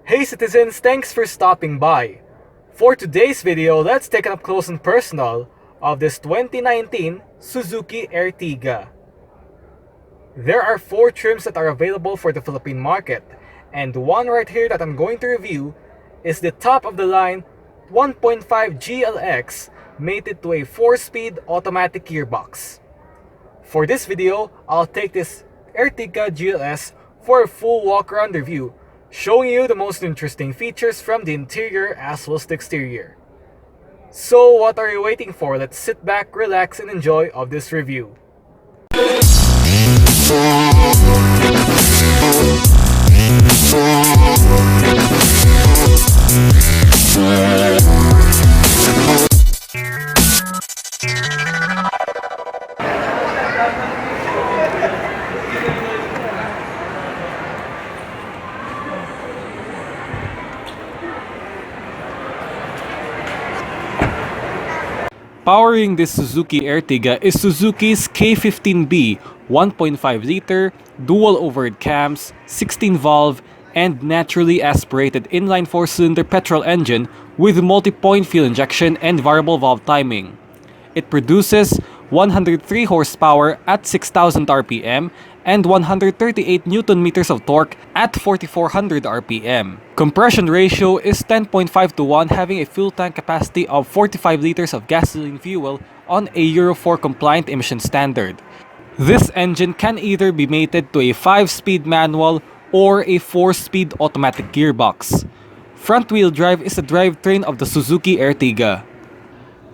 Hey citizens, thanks for stopping by. For today's video, let's take an up close and personal of this 2019 Suzuki Ertiga. There are 4 trims that are available for the Philippine market, and one right here that I'm going to review is the top of the line 1.5 GLX mated to a 4-speed automatic gearbox. For this video, I'll take this Ertiga GLX for a full walk-around review, showing you the most interesting features from the interior as well as the exterior. So what are you waiting for? Let's sit back, relax, and enjoy of this review. Powering this Suzuki Ertiga is Suzuki's K15B 1.5 liter dual overhead cams, 16 valve, and naturally aspirated inline 4-cylinder petrol engine with multi-point fuel injection and variable valve timing. It produces 103 horsepower at 6,000 RPM and 138 Nm of torque at 4,400 RPM. Compression ratio is 10.5 to 1, having a fuel tank capacity of 45 liters of gasoline fuel on a Euro 4 compliant emission standard. This engine can either be mated to a 5-speed manual or a 4-speed automatic gearbox. Front-wheel drive is the drivetrain of the Suzuki Ertiga.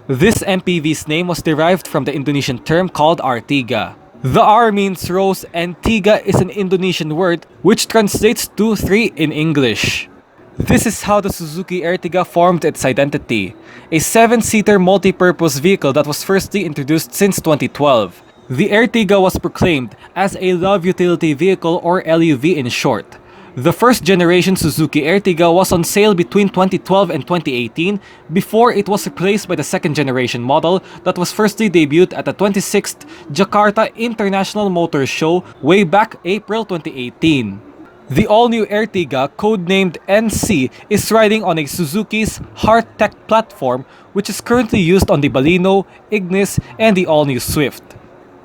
This MPV's name was derived from the Indonesian term called Ertiga. The R means rose and Tiga is an Indonesian word which translates to 3 in English. This is how the Suzuki Ertiga formed its identity, a 7-seater multi-purpose vehicle that was firstly introduced since 2012. The Ertiga was proclaimed as a love utility vehicle, or LUV in short. The first generation Suzuki Ertiga was on sale between 2012 and 2018 before it was replaced by the second generation model that was firstly debuted at the 26th Jakarta International Motor Show way back April 2018. The all-new Ertiga, codenamed NC, is riding on a Suzuki's Heart Tech platform, which is currently used on the Baleno, Ignis, and the all-new Swift.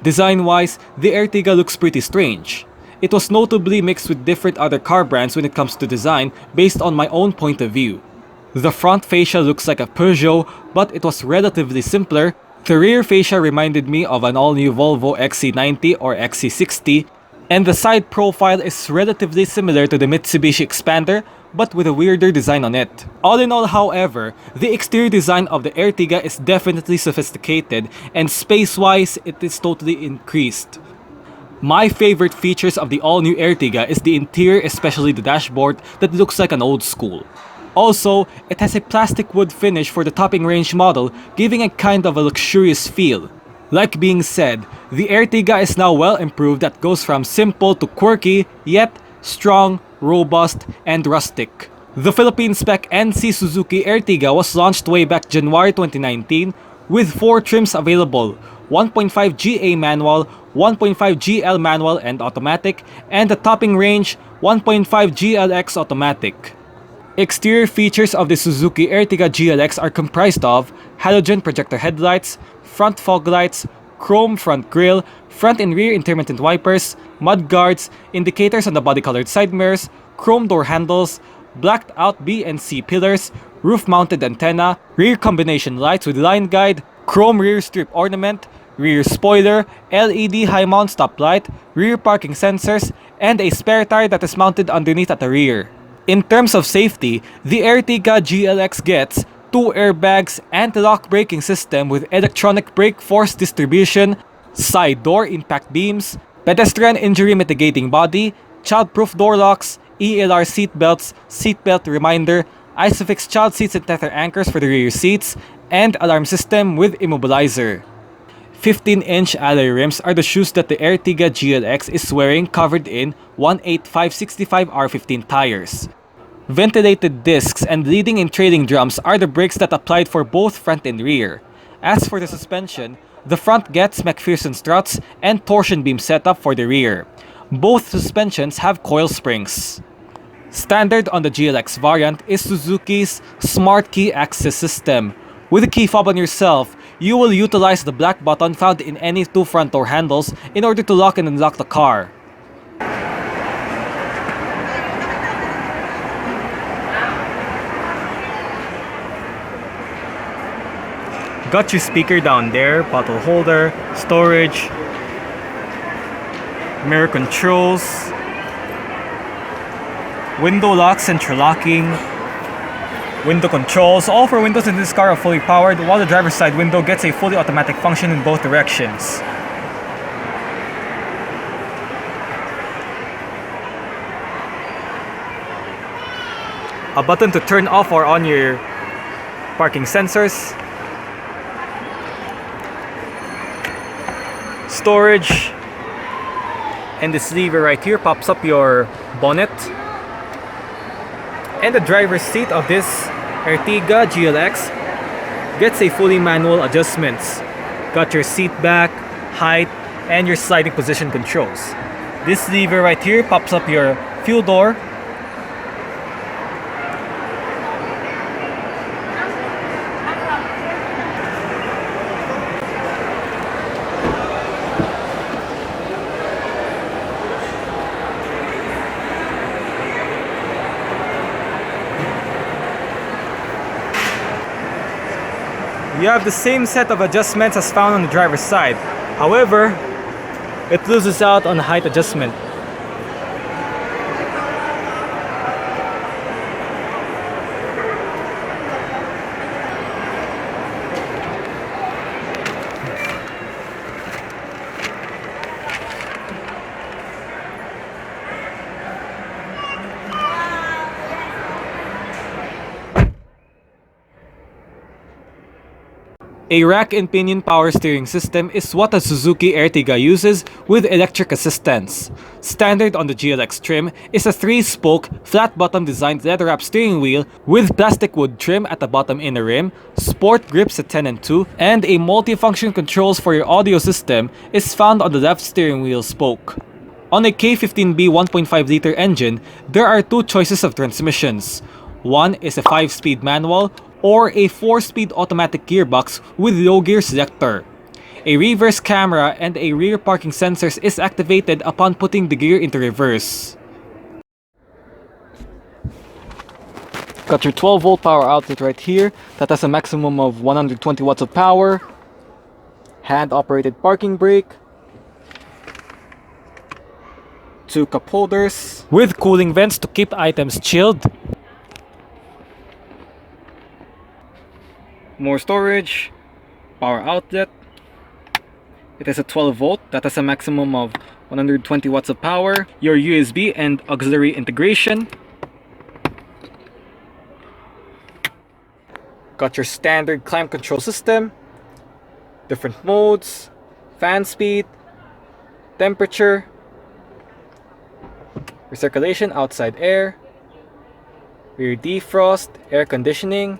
Design-wise, the Ertiga looks pretty strange. It was notably mixed with different other car brands when it comes to design based on my own point of view. The front fascia looks like a Peugeot, but it was relatively simpler. The rear fascia reminded me of an all-new Volvo XC90 or XC60, and the side profile is relatively similar to the Mitsubishi Expander, but with a weirder design on it. All in all, however, the exterior design of the Ertiga is definitely sophisticated, and space-wise, it is totally increased. My favorite features of the all-new Ertiga is the interior, especially the dashboard that looks like an old school. Also, it has a plastic wood finish for the topping range model, giving a kind of a luxurious feel. Like being said, the Ertiga is now well improved that goes from simple to quirky, yet strong, robust, and rustic. The Philippine-spec NC Suzuki Ertiga was launched way back January 2019 with 4 trims available: 1.5 GA manual, 1.5 GL manual and automatic, and the topping range 1.5 GLX automatic. Exterior features of the Suzuki Ertiga GLX are comprised of halogen projector headlights, front fog lights, chrome front grille, front and rear intermittent wipers, mud guards, indicators on the body-colored side mirrors, chrome door handles, blacked out B and C pillars, roof-mounted antenna, rear combination lights with line guide, chrome rear strip ornament, rear spoiler, LED high mount stop light, rear parking sensors, and a spare tire that is mounted underneath at the rear. In terms of safety, the Ertiga GLX gets 2 airbags, anti-lock braking system with electronic brake force distribution, side door impact beams, pedestrian injury mitigating body, child-proof door locks, ELR seat belts, seatbelt reminder, Isofix child seats and tether anchors for the rear seats, and alarm system with immobilizer. 15-inch alloy rims are the shoes that the Ertiga GLX is wearing, covered in 185/65 R15 tires. Ventilated discs and leading and trailing drums are the brakes that applied for both front and rear. As for the suspension, the front gets McPherson struts and torsion beam setup for the rear. Both suspensions have coil springs. Standard on the GLX variant is Suzuki's Smart Key Access System. With a key fob on yourself, you will utilize the black button found in any two front door handles in order to lock and unlock the car. Got your speaker down there, bottle holder, storage, mirror controls, window lock, central locking, window controls. All four windows in this car are fully powered, while the driver's side window gets a fully automatic function in both directions. A button to turn off or on your parking sensors. Storage, and this lever right here pops up your bonnet, and the driver's seat of this Ertiga GLX gets a fully manual adjustments. Got your seat back, height, and your sliding position controls. This lever right here pops up your fuel door, you have the same set of adjustments as found on the driver's side. However, it loses out on height adjustment. A rack and pinion power steering system is what a Suzuki Ertiga uses with electric assistance. Standard on the GLX trim is a 3-spoke, flat-bottom designed leather-wrapped steering wheel with plastic wood trim at the bottom inner rim, sport grips at 10 and 2, and a multifunction controls for your audio system is found on the left steering wheel spoke. On a K15B 1.5-liter engine, there are two choices of transmissions. One is a 5-speed manual, or a 4-speed automatic gearbox with low gear selector. A reverse camera and a rear parking sensors is activated upon putting the gear into reverse. Got your 12-volt power outlet right here that has a maximum of 120 watts of power. Hand-operated parking brake. 2 cup holders with cooling vents to keep items chilled. More storage, power outlet. It has a 12 volt that has a maximum of 120 watts of power. Your USB and auxiliary integration. Got your standard climate control system, different modes, fan speed, temperature, recirculation, outside air, rear defrost, air conditioning,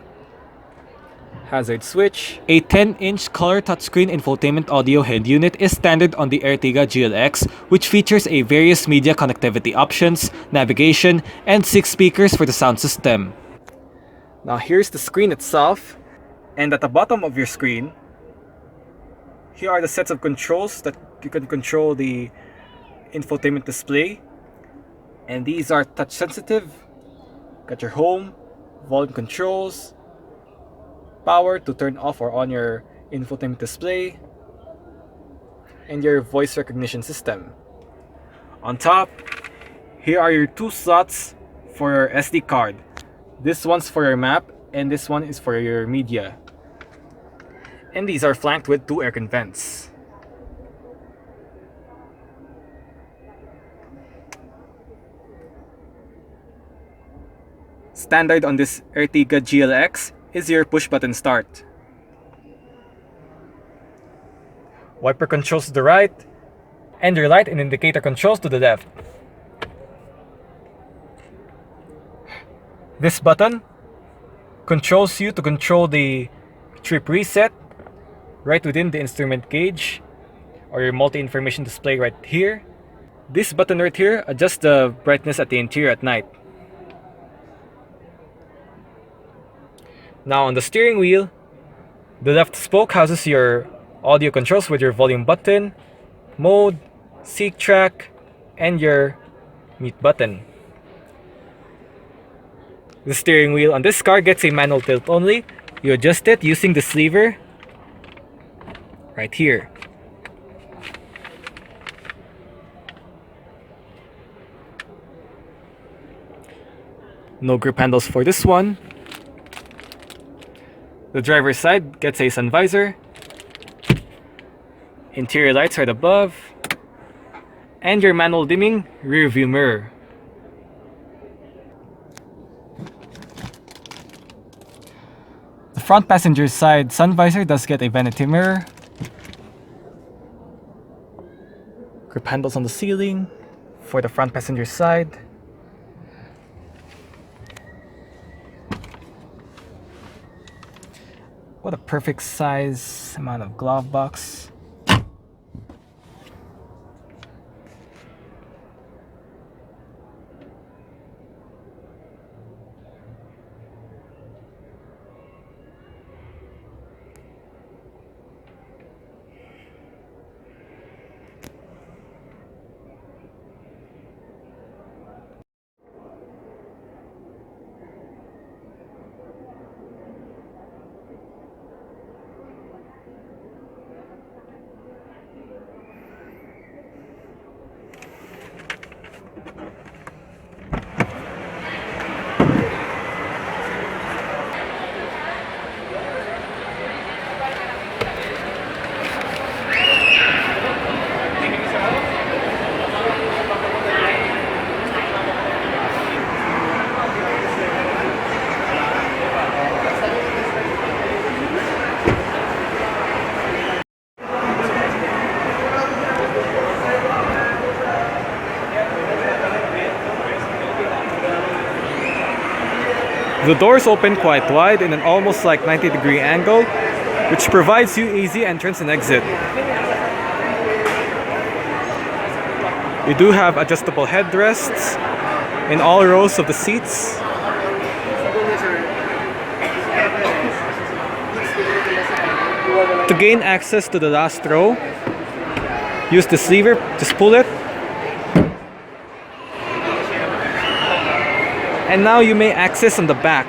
hazard switch. A 10-inch color touchscreen infotainment audio head unit is standard on the Ertiga GLX, which features a various media connectivity options, navigation, and 6 speakers for the sound system. Now here's the screen itself, and at the bottom of your screen, here are the sets of controls that you can control the infotainment display, and these are touch sensitive. Got your home, volume controls, power to turn off or on your infotainment display, and your voice recognition system. On top, here are your 2 slots for your SD card. This one's for your map, and this one is for your media. And these are flanked with 2 aircon vents. Standard on this Ertiga GLX is your push button start. Wiper controls to the right, and your light and indicator controls to the left. This button controls you to control the trip reset right within the instrument gauge or your multi-information display right here. This button right here adjusts the brightness at the interior at night. Now on the steering wheel, the left spoke houses your audio controls with your volume button, mode, seek track, and your mute button. The steering wheel on this car gets a manual tilt only. You adjust it using this lever right here. No grip handles for this one. The driver's side gets a sun visor. Interior lights right above. And your manual dimming rear view mirror. The front passenger side sun visor does get a vanity mirror. Grip handles on the ceiling for the front passenger side. What a perfect size amount of glove box. The doors open quite wide in an almost like 90-degree angle, which provides you easy entrance and exit. You do have adjustable headrests in all rows of the seats. To gain access to the last row, use this lever, just pull it. And now you may access on the back.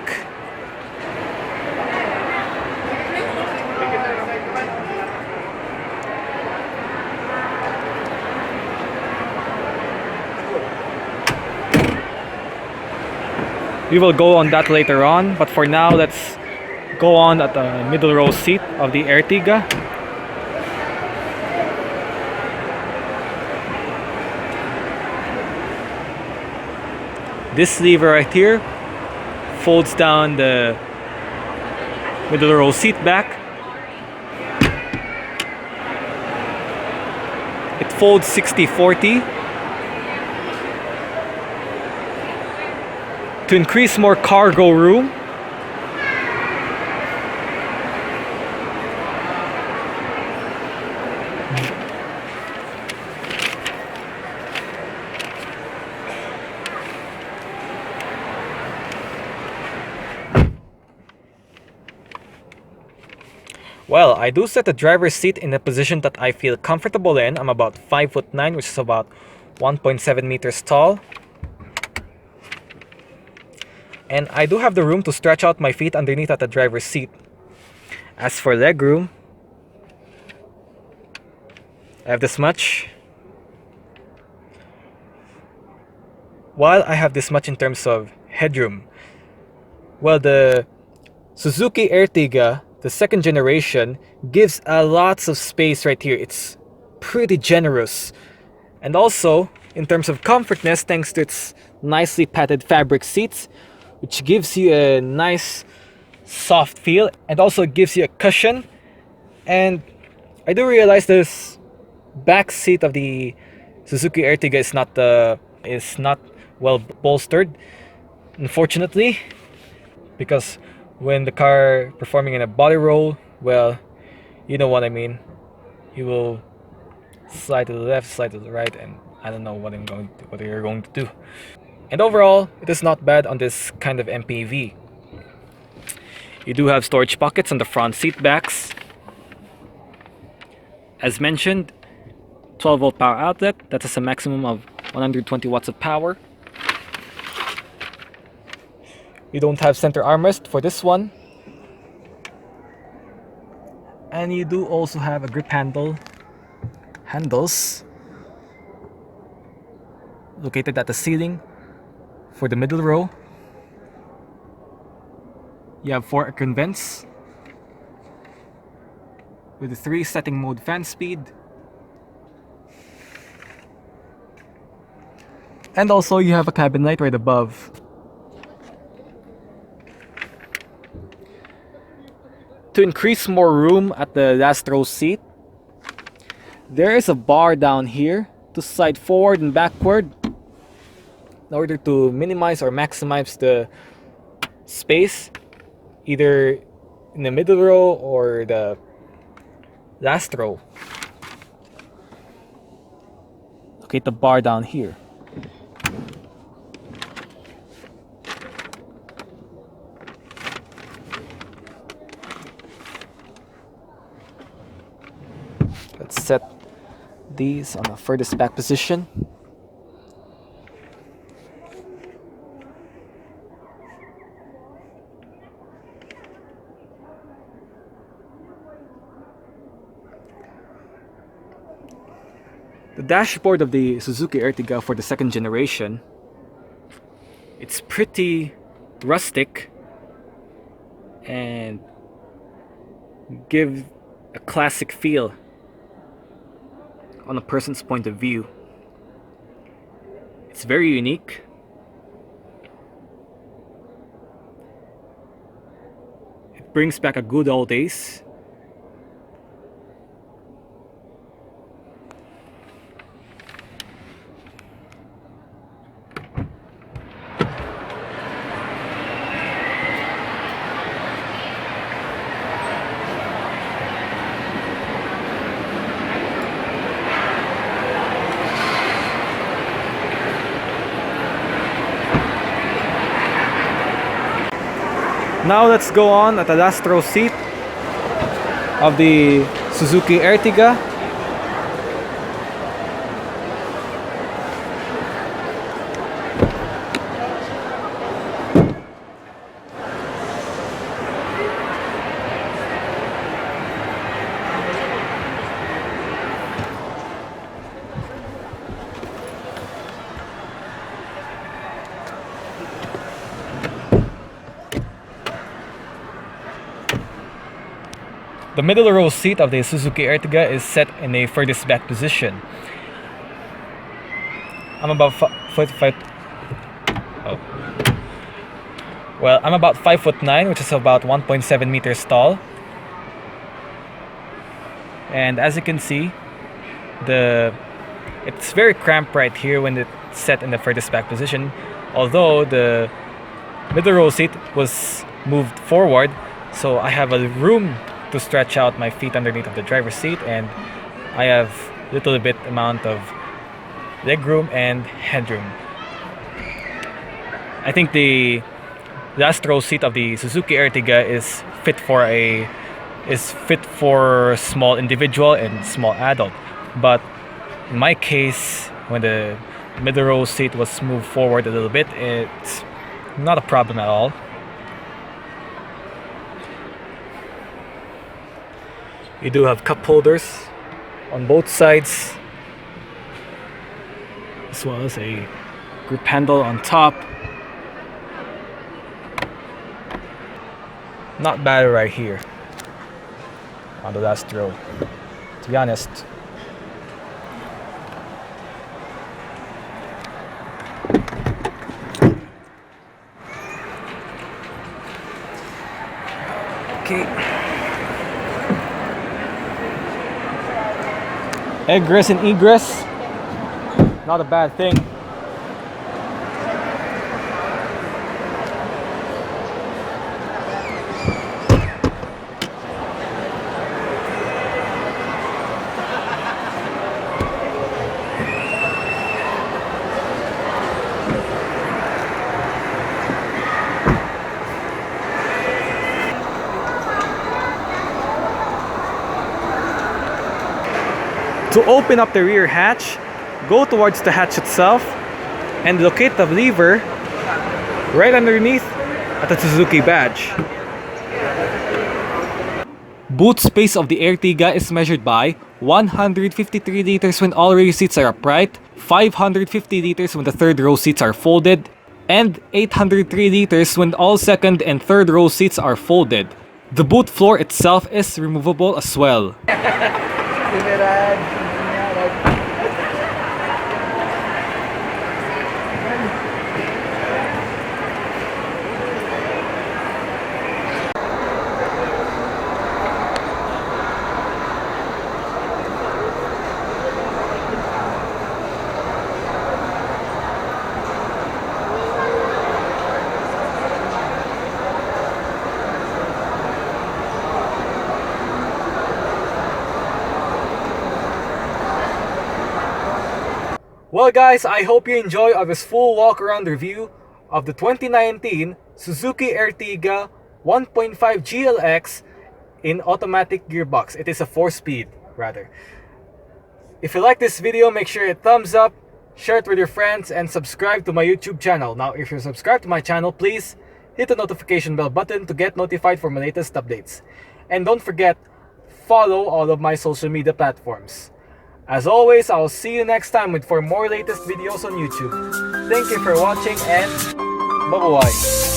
We will go on that later on, but for now let's go on at the middle row seat of the Ertiga. This lever right here folds down the middle row seat back. It folds 60-40 to increase more cargo room. Well, I do set the driver's seat in a position that I feel comfortable in. I'm about 5'9", which is about 1.7 meters tall. And I do have the room to stretch out my feet underneath at the driver's seat. As for leg room, I have this much. While I have this much in terms of headroom, well, the Suzuki Ertiga, the second generation, gives lots of space right here. It's pretty generous. And also, in terms of comfortness, thanks to its nicely padded fabric seats, which gives you a nice soft feel and also gives you a cushion. And I do realize this back seat of the Suzuki Ertiga is not well bolstered, unfortunately, because when the car performing in a body roll, well, you know what I mean. You will slide to the left, slide to the right, and I don't know what you're going to do. And overall, it is not bad on this kind of MPV. You do have storage pockets on the front seat backs. As mentioned, 12-volt power outlet. That has a maximum of 120 watts of power. You don't have center armrest for this one. And you do also have a grip handles located at the ceiling for the middle row. You have 4 air vents with a 3 setting mode fan speed. And also you have a cabin light right above. To increase more room at the last row seat, there is a bar down here to slide forward and backward in order to minimize or maximize the space either in the middle row or the last row. Locate the bar down here. Let's set these on the furthest back position. The dashboard of the Suzuki Ertiga for the second generation, it's pretty rustic and give a classic feel on a person's point of view. It's very unique. It brings back a good old days. Now let's go on at the last row seat of the Suzuki Ertiga. The middle row seat of the Suzuki Ertiga is set in a furthest back position. I'm about 5'9", which is about 1.7 meters tall. And as you can see, it's very cramped right here when it's set in the furthest back position. Although the middle row seat was moved forward, so I have a room to stretch out my feet underneath of the driver's seat, and I have little bit amount of leg room and headroom. I think the last row seat of the Suzuki Ertiga is fit for small individual and small adult. But in my case, when the middle row seat was moved forward a little bit, it's not a problem at all. You do have cup holders on both sides, as well as a grip handle on top. Not bad right here on the last row, to be honest. Okay. Egress and egress, not a bad thing. To open up the rear hatch, go towards the hatch itself and locate the lever right underneath at the Suzuki badge. Boot space of the Ertiga is measured by 153 liters when all rear seats are upright, 550 liters when the third row seats are folded, and 803 liters when all second and third row seats are folded. The boot floor itself is removable as well. Well guys, I hope you enjoy this full walk-around review of the 2019 Suzuki Ertiga 1.5 GLX in automatic gearbox. It is a 4-speed rather. If you like this video, make sure you thumbs up, share it with your friends, and subscribe to my YouTube channel. Now if you're subscribed to my channel, please hit the notification bell button to get notified for my latest updates. And don't forget, follow all of my social media platforms. As always, I'll see you next time for more latest videos on YouTube. Thank you for watching and bye-bye.